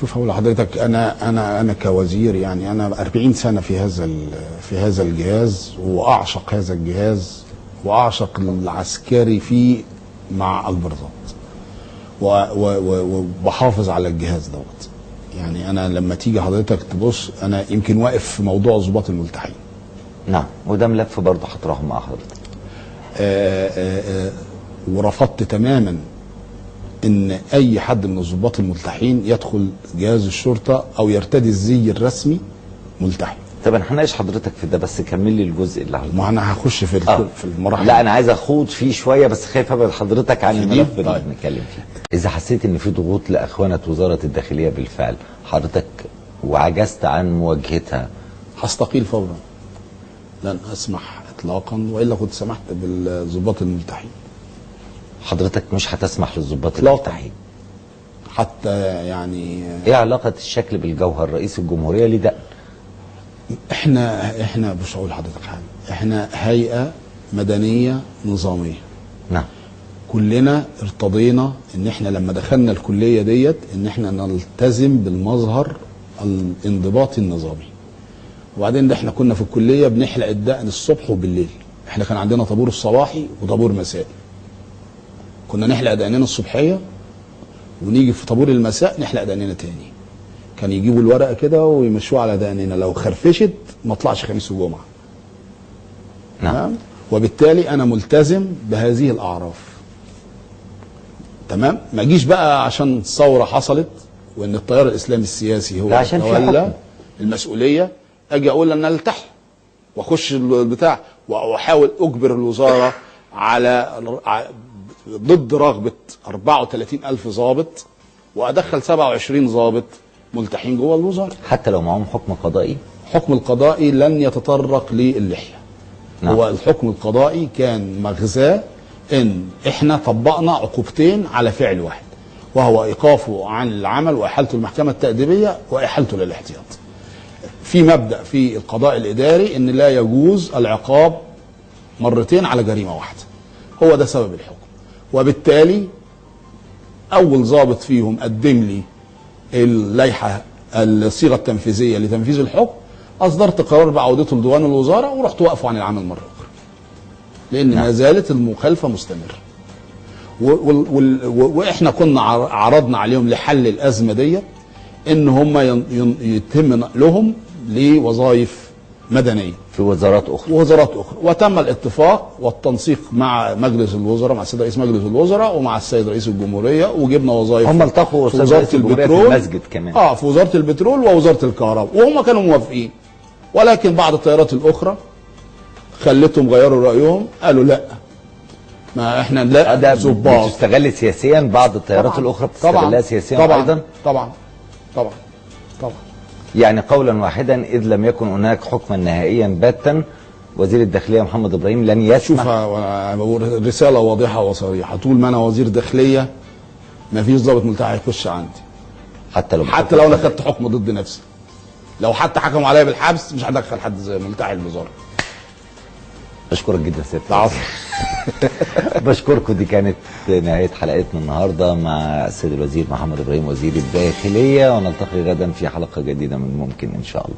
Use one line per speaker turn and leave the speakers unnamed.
شوف هقول لحضرتك، انا كوزير، يعني انا 40 سنه في هذا الجهاز، واعشق هذا الجهاز واعشق العسكري فيه مع اكبر ضبط، وبحافظ على الجهاز دوت. يعني انا لما تيجي حضرتك تبص، انا يمكن واقف في موضوع ضباط الملتحين.
نعم، وده ملف برضه هطرحه مع حضرتك.
ورفضت تماما ان اي حد من الضباط الملتحين يدخل جهاز الشرطه او يرتدي الزي الرسمي ملتحي.
طب انا هناقش حضرتك في ده، بس كمل لي الجزء اللي
ما انا هخش في المراحل.
لا انا عايز اخوض فيه شويه، بس خايف ابعد حضرتك عن الملف اللي بنتكلم فيه. اذا حسيت ان في ضغوط لاخوانه وزاره الداخليه بالفعل حضرتك وعجزت عن مواجهتها،
هستقيل فورا. لن اسمح اطلاقا، والا كنت سمحت بالضباط الملتحين.
حضرتك مش هتسمح للضباط الملتحين
حتى؟ يعني
ايه علاقه الشكل بالجوهر؟ رئيس الجمهوريه ليه دقن.
احنا مش هقول لحضرتك حاجه، احنا هيئه مدنيه نظاميه.
نعم.
كلنا ارتضينا ان احنا لما دخلنا الكليه ديت ان احنا نلتزم بالمظهر الانضباطي النظامي. وبعدين ده احنا كنا في الكليه بنحلق الدقن الصبح وبالليل. احنا كان عندنا طابور الصباحي وطابور مسائي. كنا نحلق دقننا الصبحيه ونيجي في طابور المساء نحلق دقننا تاني. كان يجيبوا الورقه كده ويمشوها على دقننا، لو خرفشت ما طلعش خميس وجمعه.
نعم.
وبالتالي انا ملتزم بهذه الاعراف. تمام. ما اجيش بقى عشان الثوره حصلت وان التيار الاسلامي السياسي هو يتولى المسؤوليه اجي اقول ان التحي واخش البتاع واحاول اجبر الوزاره على ضد رغبه 34,000 ضابط وادخل 27 ضابط ملتحين جوه الوزاره.
حتى لو معهم حكم قضائي؟
حكم القضائي لن يتطرق للحيه.
نعم.
هو الحكم القضائي كان مغزاه ان احنا طبقنا عقوبتين على فعل واحد، وهو ايقافه عن العمل واحالته للمحكمه التاديبيه واحالته للاحتياط. في مبدا في القضاء الاداري ان لا يجوز العقاب مرتين على جريمه واحده. هو ده سبب الحكم. وبالتالي اول ضابط فيهم قدم لي اللائحه الصيغه التنفيذيه لتنفيذ الحكم، اصدرت قرار بعودته لديوان الوزاره ورحت واقفه عن العمل مره اخرى. لان ما زالت المخالفه مستمره. واحنا كنا عرضنا عليهم لحل الازمه ديت ان هم يتم نقلهم لوظائف مدنيه
في وزارات اخرى.
وتم الاتفاق والتنسيق مع مجلس الوزراء، مع السيد رئيس مجلس الوزراء ومع السيد رئيس الجمهوريه، وجبنا وظائف.
هم التقوا
في وزاره البترول
في المسجد كمان.
في وزاره البترول ووزاره الكهرباء، وهم كانوا موافقين. ولكن بعض التيارات الاخرى خلتهم غيروا رايهم، قالوا لا، ما احنا لا ضباط.
بتستغل سياسيا، بعض التيارات الاخرى بتستغلها سياسيا ايضا.
طبعا.
يعني قولا واحدا، اذ لم يكن هناك حكما نهائيا باتا، وزير الداخليه محمد ابراهيم لن يسمح.
شوف، بقول رساله واضحه وصريحه، طول ما انا وزير داخليه ما فيش ضابط ملتحي يخش عندي. حتى لو انا خدت حكم ضد نفسي، لو حتى حكموا عليا بالحبس مش هدخل حد زي ملتحي الوزاره.
بشكرك جدا سيادة. بشكركم. دي كانت نهاية حلقتنا النهاردة مع السيد الوزير محمد ابراهيم وزير الداخلية، ونلتقي غدا في حلقة جديدة من ممكن ان شاء الله.